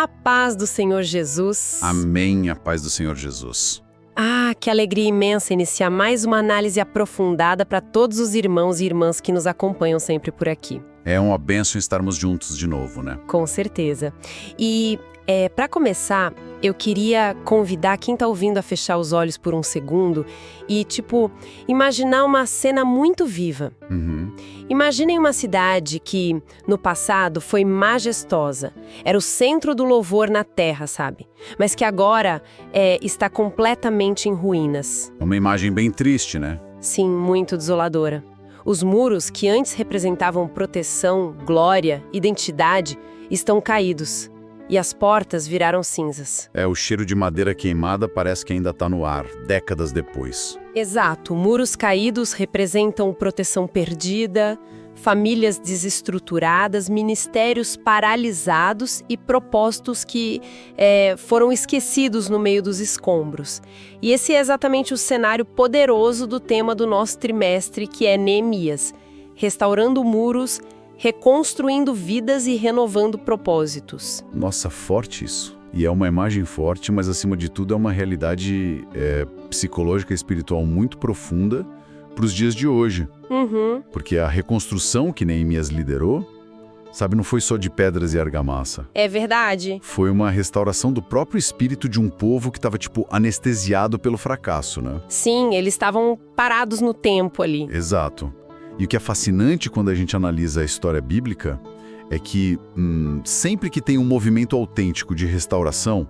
A paz do Senhor Jesus. Amém, a paz do Senhor Jesus. Ah, que alegria imensa iniciar mais uma análise aprofundada para todos os irmãos e irmãs que nos acompanham sempre por aqui. É uma bênção estarmos juntos de novo, né? Com certeza. E, para começar, eu queria convidar quem está ouvindo a fechar os olhos por um segundo e, imaginar uma cena muito viva. Imaginem uma cidade que, no passado, foi majestosa. Era o centro do louvor na terra, sabe? Mas que agora está completamente em ruínas. Uma imagem bem triste, né? Sim, muito desoladora. Os muros, que antes representavam proteção, glória, identidade, estão caídos. E as portas viraram cinzas. O cheiro de madeira queimada parece que ainda está no ar, décadas depois. Exato, muros caídos representam proteção perdida, famílias desestruturadas, ministérios paralisados e propósitos que foram esquecidos no meio dos escombros. E esse é exatamente o cenário poderoso do tema do nosso trimestre, que é Neemias, restaurando muros, reconstruindo vidas e renovando propósitos. Nossa, forte isso. E é uma imagem forte, mas acima de tudo é uma realidade psicológica e espiritual muito profunda para os dias de hoje. Porque a reconstrução que Neemias liderou, não foi só de pedras e argamassa. É verdade. Foi uma restauração do próprio espírito de um povo que estava, anestesiado pelo fracasso, né? Sim, eles estavam parados no tempo ali. Exato. E o que é fascinante quando a gente analisa a história bíblica é que sempre que tem um movimento autêntico de restauração,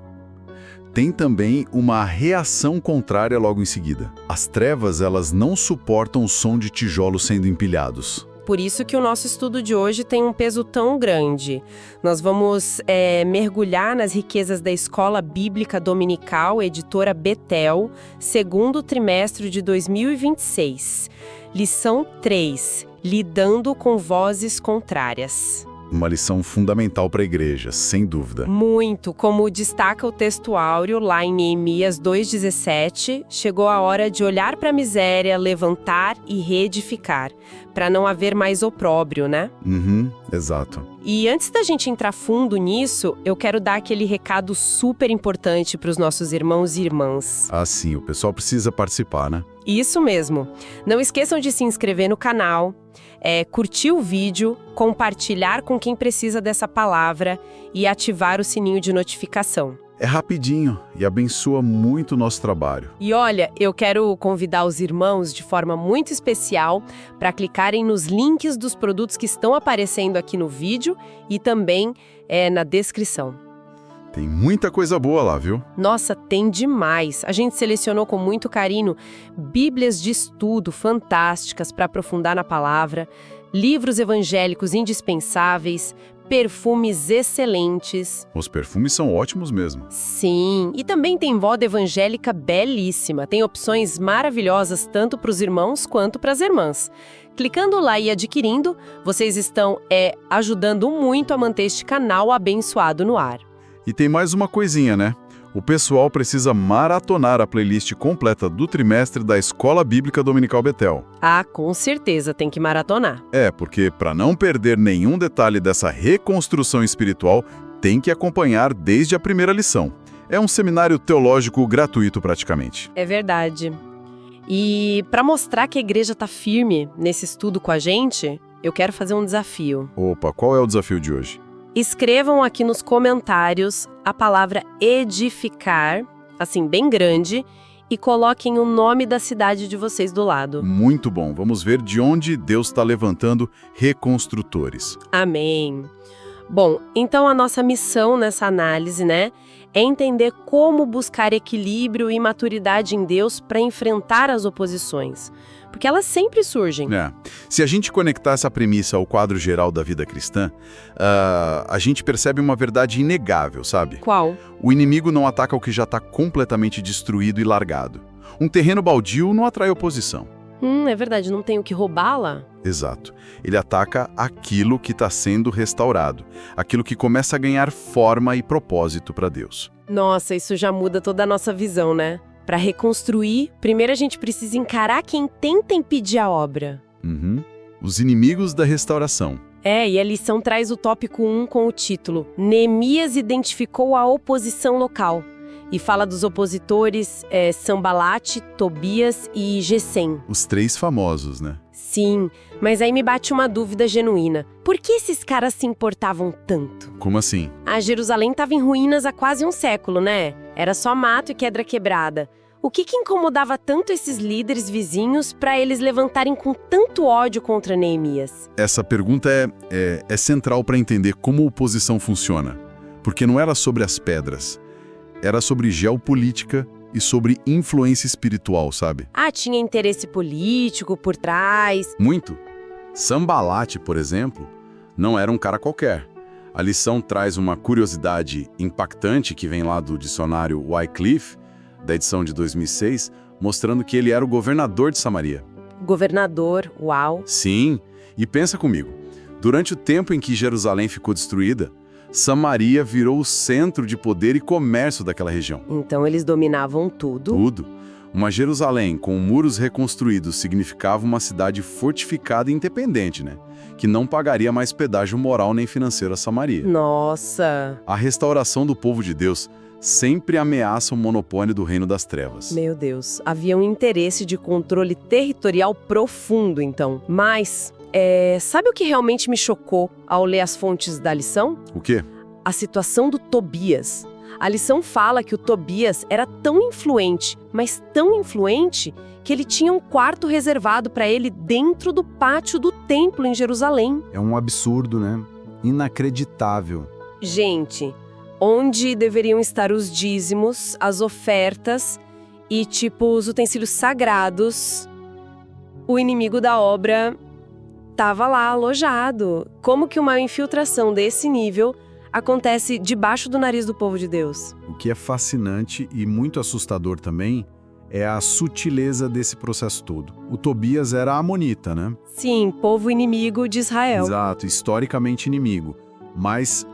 tem também uma reação contrária logo em seguida. As trevas, elas não suportam o som de tijolos sendo empilhados. Por isso que o nosso estudo de hoje tem um peso tão grande. Nós vamos mergulhar nas riquezas da Escola Bíblica Dominical, editora Betel, segundo trimestre de 2026. Lição 3. Lidando com vozes contrárias. Uma lição fundamental para a igreja, sem dúvida. Muito. Como destaca o texto áureo lá em Neemias 2,17, chegou a hora de olhar para a miséria, levantar e reedificar, para não haver mais opróbrio, né? Exato. E antes da gente entrar fundo nisso, eu quero dar aquele recado super importante para os nossos irmãos e irmãs. Ah, sim, o pessoal precisa participar, né? Isso mesmo. Não esqueçam de se inscrever no canal, curtir o vídeo, compartilhar com quem precisa dessa palavra e ativar o sininho de notificação. É rapidinho e abençoa muito o nosso trabalho. E olha, eu quero convidar os irmãos de forma muito especial para clicarem nos links dos produtos que estão aparecendo aqui no vídeo e também na descrição. Tem muita coisa boa lá, viu? Nossa, tem demais! A gente selecionou com muito carinho bíblias de estudo fantásticas para aprofundar na palavra, livros evangélicos indispensáveis, perfumes excelentes. Os perfumes são ótimos mesmo. Sim, e também tem moda evangélica belíssima. Tem opções maravilhosas tanto para os irmãos quanto para as irmãs. Clicando lá e adquirindo, vocês estão ajudando muito a manter este canal abençoado no ar. E tem mais uma coisinha, né? O pessoal precisa maratonar a playlist completa do trimestre da Escola Bíblica Dominical Betel. Ah, com certeza, tem que maratonar. Porque para não perder nenhum detalhe dessa reconstrução espiritual, tem que acompanhar desde a primeira lição. É um seminário teológico gratuito praticamente. É verdade. E para mostrar que a igreja está firme nesse estudo com a gente, eu quero fazer um desafio. Opa, qual é o desafio de hoje? Escrevam aqui nos comentários a palavra edificar, assim, bem grande, e coloquem o nome da cidade de vocês do lado. Muito bom. Vamos ver de onde Deus está levantando reconstrutores. Amém. Bom, então a nossa missão nessa análise, é entender como buscar equilíbrio e maturidade em Deus para enfrentar as oposições. Porque elas sempre surgem. Se a gente conectar essa premissa ao quadro geral da vida cristã, a gente percebe uma verdade inegável, sabe? Qual? O inimigo não ataca o que já está completamente destruído e largado. Um terreno baldio não atrai oposição. É verdade, não tem o que roubá-la? Exato. Ele ataca aquilo que está sendo restaurado, aquilo que começa a ganhar forma e propósito para Deus. Nossa, isso já muda toda a nossa visão, né? Para reconstruir, primeiro a gente precisa encarar quem tenta impedir a obra. Os inimigos da restauração. E a lição traz o tópico 1 com o título Neemias identificou a oposição local. E fala dos opositores Sanbalate, Tobias e Gesem. Os 3 famosos, né? Sim, mas aí me bate uma dúvida genuína. Por que esses caras se importavam tanto? Como assim? Jerusalém estava em ruínas há quase um século, né? Era só mato e pedra quebrada. O que incomodava tanto esses líderes vizinhos para eles levantarem com tanto ódio contra Neemias? Essa pergunta é central para entender como a oposição funciona. Porque não era sobre as pedras. Era sobre geopolítica e sobre influência espiritual, sabe? Tinha interesse político por trás. Muito. Sanbalate, por exemplo, não era um cara qualquer. A lição traz uma curiosidade impactante que vem lá do dicionário Wycliffe, da edição de 2006, mostrando que ele era o governador de Samaria. Governador, uau. Sim, e pensa comigo. Durante o tempo em que Jerusalém ficou destruída, Samaria virou o centro de poder e comércio daquela região. Então eles dominavam tudo? Tudo. Uma Jerusalém com muros reconstruídos significava uma cidade fortificada e independente, né? Que não pagaria mais pedágio moral nem financeiro a Samaria. Nossa! A restauração do povo de Deus sempre ameaça o monopólio do reino das trevas. Meu Deus, havia um interesse de controle territorial profundo, então. Mas, sabe o que realmente me chocou ao ler as fontes da lição? O quê? A situação do Tobias. A lição fala que o Tobias era tão influente, mas tão influente, que ele tinha um quarto reservado para ele dentro do pátio do templo em Jerusalém. É um absurdo, né? Inacreditável. Gente, onde deveriam estar os dízimos, as ofertas e, os utensílios sagrados, o inimigo da obra estava lá alojado. Como que uma infiltração desse nível acontece debaixo do nariz do povo de Deus? O que é fascinante e muito assustador também é a sutileza desse processo todo. O Tobias era amonita, né? Sim, povo inimigo de Israel. Exato, historicamente inimigo. Mas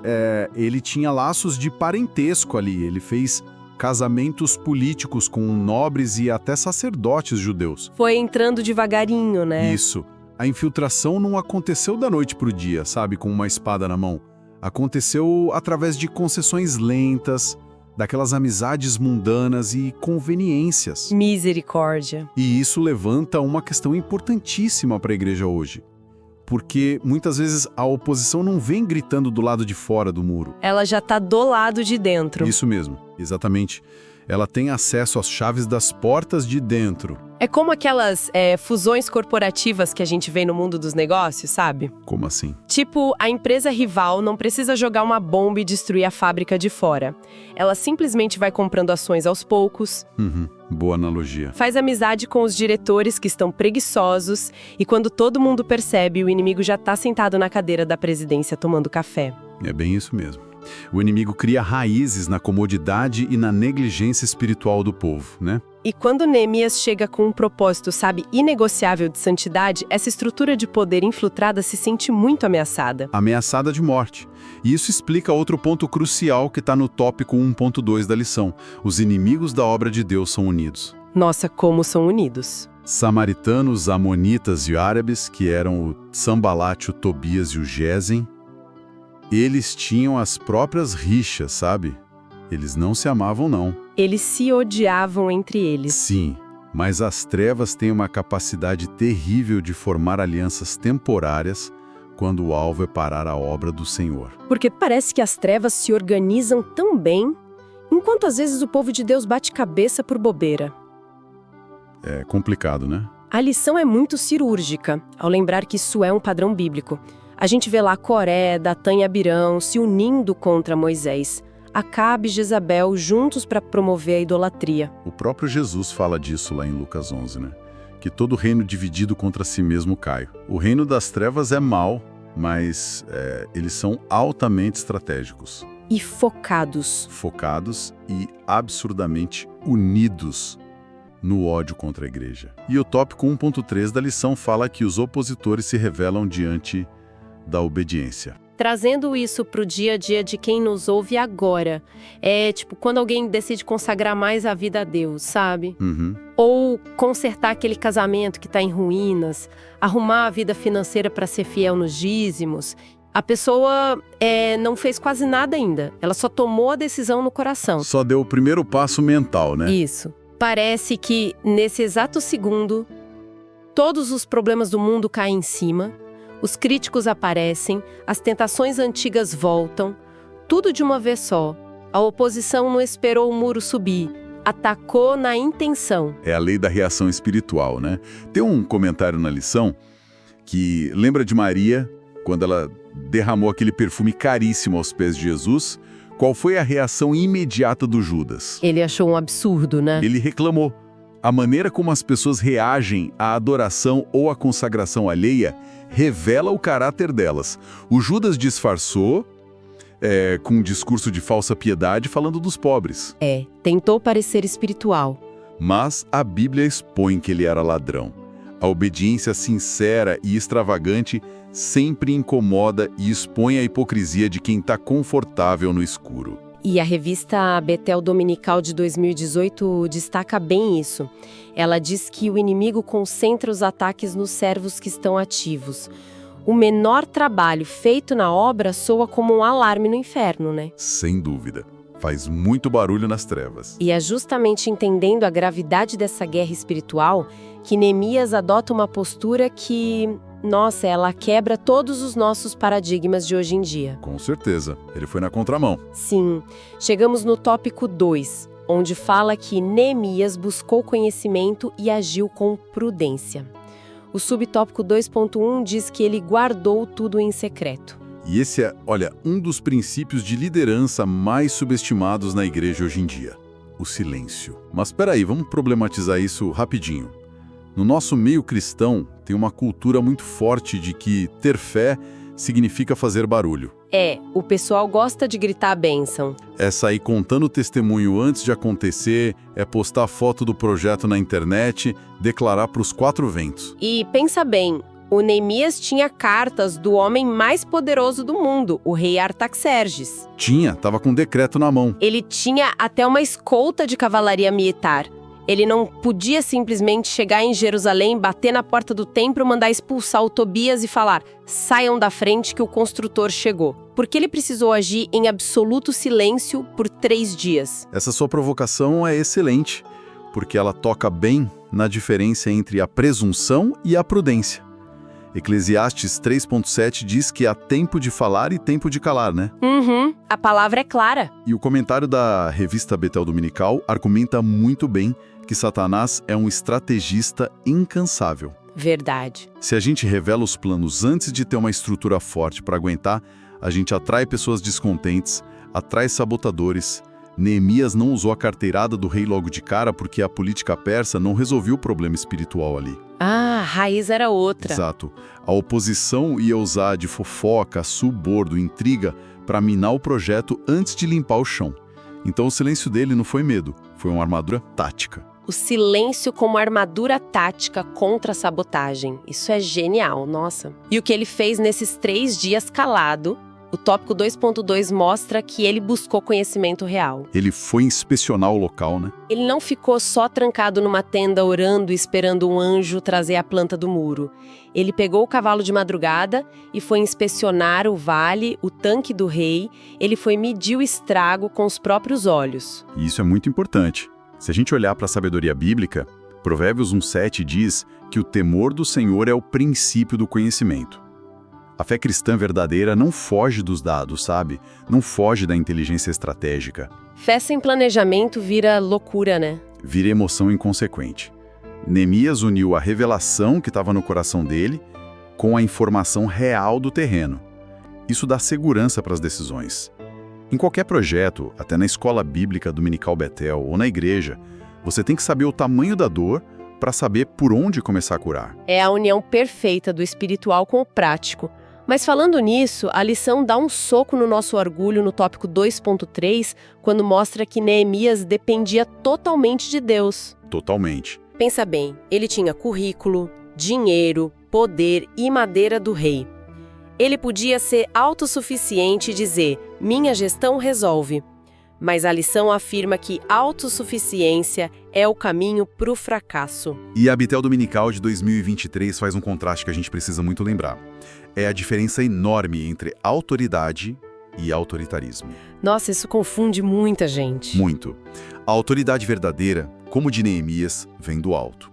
ele tinha laços de parentesco ali. Ele fez casamentos políticos com nobres e até sacerdotes judeus. Foi entrando devagarinho, né? Isso. A infiltração não aconteceu da noite pro dia, sabe, com uma espada na mão. Aconteceu através de concessões lentas, daquelas amizades mundanas e conveniências. Misericórdia. E isso levanta uma questão importantíssima para a igreja hoje. Porque muitas vezes a oposição não vem gritando do lado de fora do muro. Ela já está do lado de dentro. Isso mesmo, exatamente. Ela tem acesso às chaves das portas de dentro. É como aquelas fusões corporativas que a gente vê no mundo dos negócios, sabe? Como assim? Tipo, a empresa rival não precisa jogar uma bomba e destruir a fábrica de fora. Ela simplesmente vai comprando ações aos poucos. Boa analogia. Faz amizade com os diretores que estão preguiçosos e quando todo mundo percebe, o inimigo já está sentado na cadeira da presidência tomando café. É bem isso mesmo. O inimigo cria raízes na comodidade e na negligência espiritual do povo, né? E quando Neemias chega com um propósito, inegociável de santidade, essa estrutura de poder infiltrada se sente muito ameaçada. Ameaçada de morte. E isso explica outro ponto crucial que está no tópico 1.2 da lição. Os inimigos da obra de Deus são unidos. Nossa, como são unidos. Samaritanos, amonitas e árabes, que eram o Sanbalate, o Tobias e o Gesem, eles tinham as próprias rixas, sabe? Eles não se amavam, não. Eles se odiavam entre eles. Sim, mas as trevas têm uma capacidade terrível de formar alianças temporárias quando o alvo é parar a obra do Senhor. Porque parece que as trevas se organizam tão bem, enquanto às vezes o povo de Deus bate cabeça por bobeira. É complicado, né? A lição é muito cirúrgica, ao lembrar que isso é um padrão bíblico. A gente vê lá Coré, Datã e Abirão se unindo contra Moisés. Acabe e Jezabel juntos para promover a idolatria. O próprio Jesus fala disso lá em Lucas 11, né? Que todo reino dividido contra si mesmo cai. O reino das trevas é mau, mas eles são altamente estratégicos. E focados. Focados e absurdamente unidos no ódio contra a igreja. E o tópico 1.3 da lição fala que os opositores se revelam diante da obediência. trazendo isso para o dia a dia de quem nos ouve agora. É tipo quando alguém decide consagrar mais a vida a Deus, sabe? Uhum. Ou consertar aquele casamento que está em ruínas, arrumar a vida financeira para ser fiel nos dízimos. A pessoa não fez quase nada ainda. Ela só tomou a decisão no coração. Só deu o primeiro passo mental, né? Isso. Parece que, nesse exato segundo, todos os problemas do mundo caem em cima, os críticos aparecem, as tentações antigas voltam, tudo de uma vez só. A oposição não esperou o muro subir, atacou na intenção. É a lei da reação espiritual, né? Tem um comentário na lição que lembra de Maria, quando ela derramou aquele perfume caríssimo aos pés de Jesus. Qual foi a reação imediata do Judas? Ele achou um absurdo, né? Ele reclamou. A maneira como as pessoas reagem à adoração ou à consagração alheia revela o caráter delas. O Judas disfarçou com um discurso de falsa piedade falando dos pobres. Tentou parecer espiritual. Mas a Bíblia expõe que ele era ladrão. A obediência sincera e extravagante sempre incomoda e expõe a hipocrisia de quem está confortável no escuro. E a revista Betel Dominical de 2018 destaca bem isso. Ela diz que o inimigo concentra os ataques nos servos que estão ativos. O menor trabalho feito na obra soa como um alarme no inferno, né? Sem dúvida. Faz muito barulho nas trevas. E é justamente entendendo a gravidade dessa guerra espiritual que Neemias adota uma postura que, ela quebra todos os nossos paradigmas de hoje em dia. Com certeza. Ele foi na contramão. Sim. Chegamos no tópico 2, onde fala que Neemias buscou conhecimento e agiu com prudência. O subtópico 2.1 diz que ele guardou tudo em secreto. E esse é, um dos princípios de liderança mais subestimados na igreja hoje em dia. O silêncio. Mas peraí, vamos problematizar isso rapidinho. No nosso meio cristão, tem uma cultura muito forte de que ter fé significa fazer barulho. O pessoal gosta de gritar a bênção. É sair contando testemunho antes de acontecer, é postar foto do projeto na internet, declarar para os 4 ventos. E pensa bem, o Neemias tinha cartas do homem mais poderoso do mundo, o rei Artaxerxes. Tava com um decreto na mão. Ele tinha até uma escolta de cavalaria militar. Ele não podia simplesmente chegar em Jerusalém, bater na porta do templo, mandar expulsar o Tobias e falar: saiam da frente que o construtor chegou. Porque ele precisou agir em absoluto silêncio por 3 dias. Essa sua provocação é excelente, porque ela toca bem na diferença entre a presunção e a prudência. Eclesiastes 3.7 diz que há tempo de falar e tempo de calar, né? A palavra é clara. E o comentário da revista Betel Dominical argumenta muito bem que Satanás é um estrategista incansável. Verdade. Se a gente revela os planos antes de ter uma estrutura forte para aguentar, a gente atrai pessoas descontentes, atrai sabotadores. Neemias não usou a carteirada do rei logo de cara porque a política persa não resolveu o problema espiritual ali. A raiz era outra. Exato. A oposição ia usar de fofoca, suborno, intriga para minar o projeto antes de limpar o chão. Então o silêncio dele não foi medo, foi uma armadura tática. O silêncio como armadura tática contra a sabotagem. Isso é genial, nossa. E o que ele fez nesses 3 dias calado, o tópico 2.2 mostra que ele buscou conhecimento real. Ele foi inspecionar o local, né? Ele não ficou só trancado numa tenda orando e esperando um anjo trazer a planta do muro. Ele pegou o cavalo de madrugada e foi inspecionar o vale, o tanque do rei. Ele foi medir o estrago com os próprios olhos. E isso é muito importante. Se a gente olhar para a sabedoria bíblica, Provérbios 1,7 diz que o temor do Senhor é o princípio do conhecimento. A fé cristã verdadeira não foge dos dados, sabe? Não foge da inteligência estratégica. Fé sem planejamento vira loucura, né? Vira emoção inconsequente. Neemias uniu a revelação que estava no coração dele com a informação real do terreno. Isso dá segurança para as decisões. Em qualquer projeto, até na escola bíblica dominical Betel ou na igreja, você tem que saber o tamanho da dor para saber por onde começar a curar. É a união perfeita do espiritual com o prático. Mas falando nisso, a lição dá um soco no nosso orgulho no tópico 2.3, quando mostra que Neemias dependia totalmente de Deus. Totalmente. Pensa bem, ele tinha currículo, dinheiro, poder e madeira do rei. Ele podia ser autossuficiente e dizer, minha gestão resolve. Mas a lição afirma que autossuficiência é o caminho para o fracasso. E a Habitel Dominical de 2023 faz um contraste que a gente precisa muito lembrar. É a diferença enorme entre autoridade e autoritarismo. Nossa, isso confunde muita gente. Muito. A autoridade verdadeira, como de Neemias, vem do alto.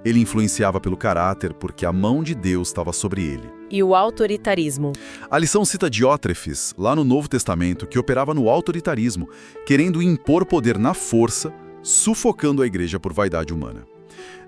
Ele influenciava pelo caráter porque a mão de Deus estava sobre ele. E o autoritarismo? A lição cita Diótrefes, lá no Novo Testamento, que operava no autoritarismo, querendo impor poder na força, sufocando a igreja por vaidade humana.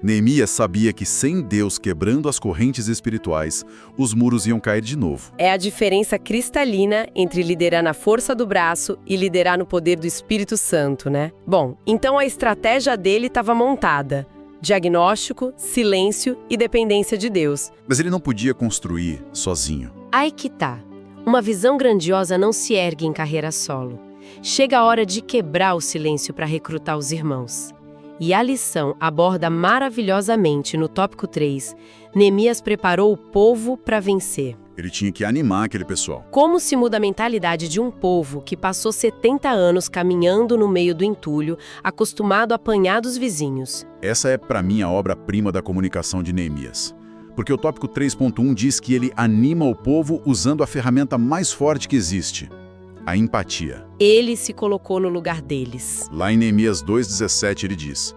Neemias sabia que sem Deus quebrando as correntes espirituais, os muros iam cair de novo. É a diferença cristalina entre liderar na força do braço e liderar no poder do Espírito Santo, né? Bom, então a estratégia dele estava montada. Diagnóstico, silêncio e dependência de Deus. Mas ele não podia construir sozinho. Aí que tá. Uma visão grandiosa não se ergue em carreira solo. Chega a hora de quebrar o silêncio para recrutar os irmãos. E a lição aborda maravilhosamente no tópico 3. Neemias preparou o povo para vencer. Ele tinha que animar aquele pessoal. Como se muda a mentalidade de um povo que passou 70 anos caminhando no meio do entulho, acostumado a apanhar dos vizinhos? Essa é, para mim, a obra-prima da comunicação de Neemias. Porque o tópico 3.1 diz que ele anima o povo usando a ferramenta mais forte que existe, a empatia. Ele se colocou no lugar deles. Lá em Neemias 2,17 ele diz,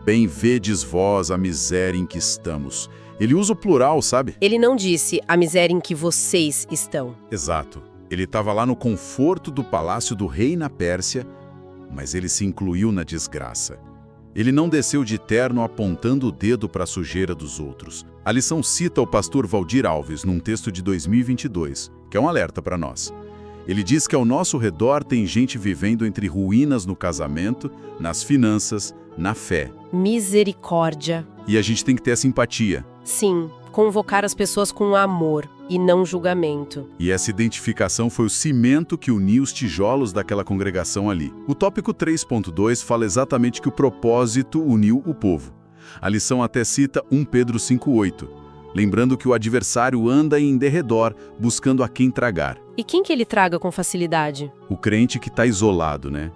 bem vedes vós a miséria em que estamos. Ele usa o plural, sabe? Ele não disse a miséria em que vocês estão. Exato. Ele estava lá no conforto do palácio do rei na Pérsia, mas ele se incluiu na desgraça. Ele não desceu de terno apontando o dedo para a sujeira dos outros. A lição cita o pastor Valdir Alves num texto de 2022, que é um alerta para nós. Ele diz que ao nosso redor tem gente vivendo entre ruínas no casamento, nas finanças, na fé. Misericórdia. E a gente tem que ter essa empatia. Sim, convocar as pessoas com amor e não julgamento. E essa identificação foi o cimento que uniu os tijolos daquela congregação ali. O tópico 3.2 fala exatamente que o propósito uniu o povo. A lição até cita 1 Pedro 5,8, lembrando que o adversário anda em derredor, buscando a quem tragar. E quem que ele traga com facilidade? O crente que está isolado, né?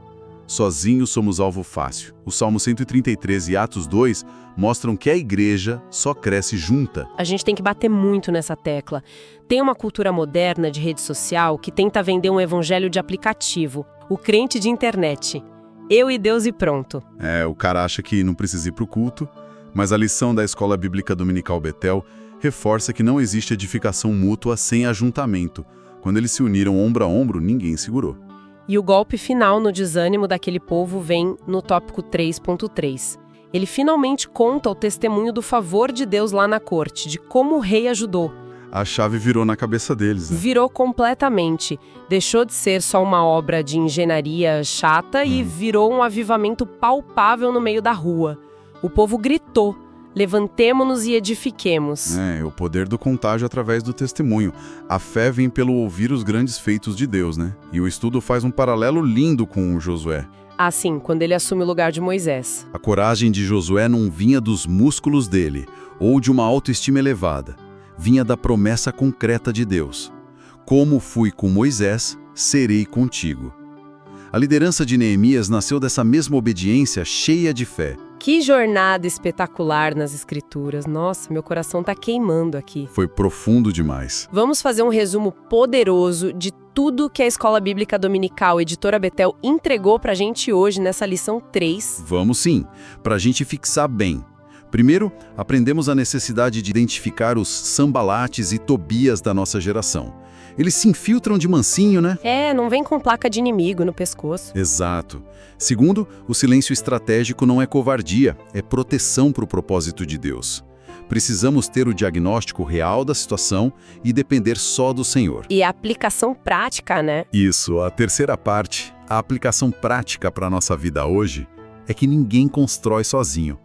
Sozinhos somos alvo fácil. O Salmo 133 e Atos 2 mostram que a igreja só cresce junta. A gente tem que bater muito nessa tecla. Tem uma cultura moderna de rede social que tenta vender um evangelho de aplicativo, o crente de internet. Eu e Deus e pronto. O cara acha que não precisa ir para o culto, mas a lição da Escola Bíblica Dominical Betel reforça que não existe edificação mútua sem ajuntamento. Quando eles se uniram ombro a ombro, ninguém segurou. E o golpe final no desânimo daquele povo vem no tópico 3.3. Ele finalmente conta o testemunho do favor de Deus lá na corte, de como o rei ajudou. A chave virou na cabeça deles, né? Virou completamente. Deixou de ser só uma obra de engenharia chata e virou um avivamento palpável no meio da rua. O povo gritou, levantemo-nos e edifiquemos. O poder do contágio através do testemunho. A fé vem pelo ouvir os grandes feitos de Deus, né? E o estudo faz um paralelo lindo com o Josué. Assim, quando ele assume o lugar de Moisés. A coragem de Josué não vinha dos músculos dele, ou de uma autoestima elevada. Vinha da promessa concreta de Deus. Como fui com Moisés, serei contigo. A liderança de Neemias nasceu dessa mesma obediência cheia de fé. Que jornada espetacular nas Escrituras. Nossa, meu coração tá queimando aqui. Foi profundo demais. Vamos fazer um resumo poderoso de tudo que a Escola Bíblica Dominical Editora Betel entregou pra gente hoje nessa lição 3. Vamos sim, pra gente fixar bem. Primeiro, aprendemos a necessidade de identificar os Sambalates e Tobias da nossa geração. Eles se infiltram de mansinho, né? Não vem com placa de inimigo no pescoço. Exato. Segundo, o silêncio estratégico não é covardia, é proteção para o propósito de Deus. Precisamos ter o diagnóstico real da situação e depender só do Senhor. E a aplicação prática, né? Isso, a terceira parte, a aplicação prática para a nossa vida hoje, é que ninguém constrói sozinho.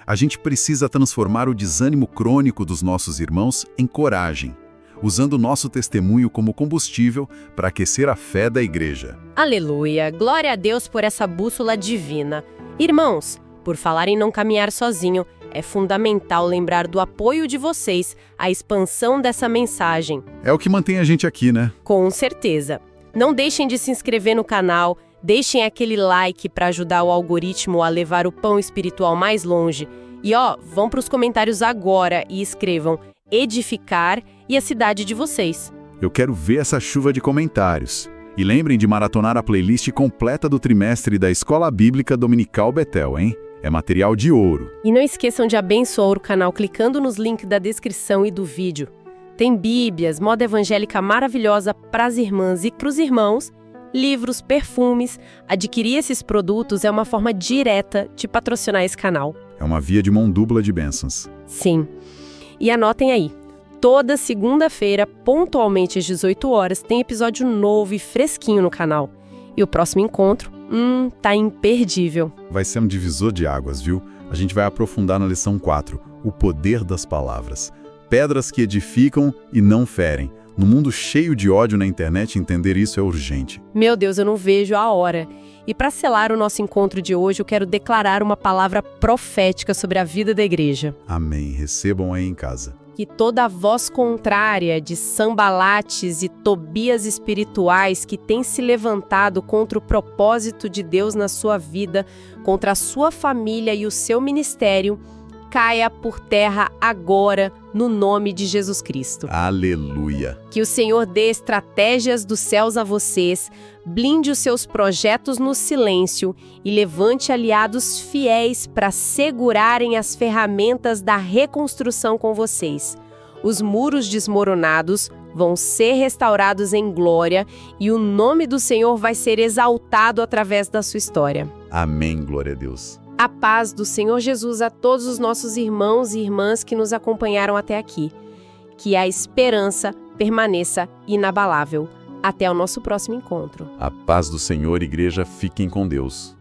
A gente precisa transformar o desânimo crônico dos nossos irmãos em coragem, usando o nosso testemunho como combustível para aquecer a fé da igreja. Aleluia! Glória a Deus por essa bússola divina. Irmãos, por falar em não caminhar sozinho, É fundamental lembrar do apoio de vocês à expansão dessa mensagem. É o que mantém a gente aqui, né? Com certeza. Não deixem de se inscrever no canal, deixem aquele like para ajudar o algoritmo a levar o pão espiritual mais longe. E vão para os comentários agora e escrevam edificar e a cidade de vocês. Eu quero ver essa chuva de comentários. E lembrem de maratonar a playlist completa do trimestre da Escola Bíblica Dominical Betel, hein? É material de ouro. E não esqueçam de abençoar o canal clicando nos links da descrição e do vídeo. Tem bíblias, moda evangélica maravilhosa para as irmãs e para os irmãos, livros, perfumes. Adquirir esses produtos é uma forma direta de patrocinar esse canal. É uma via de mão dupla de bênçãos. Sim. E anotem aí. Toda segunda-feira, pontualmente às 18 horas, tem episódio novo e fresquinho no canal. E o próximo encontro, tá imperdível. Vai ser um divisor de águas, viu? A gente vai aprofundar na lição 4, o poder das palavras. Pedras que edificam e não ferem. No mundo cheio de ódio na internet, entender isso é urgente. Meu Deus, eu não vejo a hora. E para selar o nosso encontro de hoje, eu quero declarar uma palavra profética sobre a vida da igreja. Amém. Recebam aí em casa. Que toda voz contrária de Sanbalates e Tobias espirituais que tem se levantado contra o propósito de Deus na sua vida, contra a sua família e o seu ministério, caia por terra agora, no nome de Jesus Cristo. Aleluia! Que o Senhor dê estratégias dos céus a vocês, blinde os seus projetos no silêncio e levante aliados fiéis para segurarem as ferramentas da reconstrução com vocês. Os muros desmoronados vão ser restaurados em glória e o nome do Senhor vai ser exaltado através da sua história. Amém, glória a Deus. A paz do Senhor Jesus a todos os nossos irmãos e irmãs que nos acompanharam até aqui. Que a esperança permaneça inabalável. Até o nosso próximo encontro. A paz do Senhor, igreja, fiquem com Deus.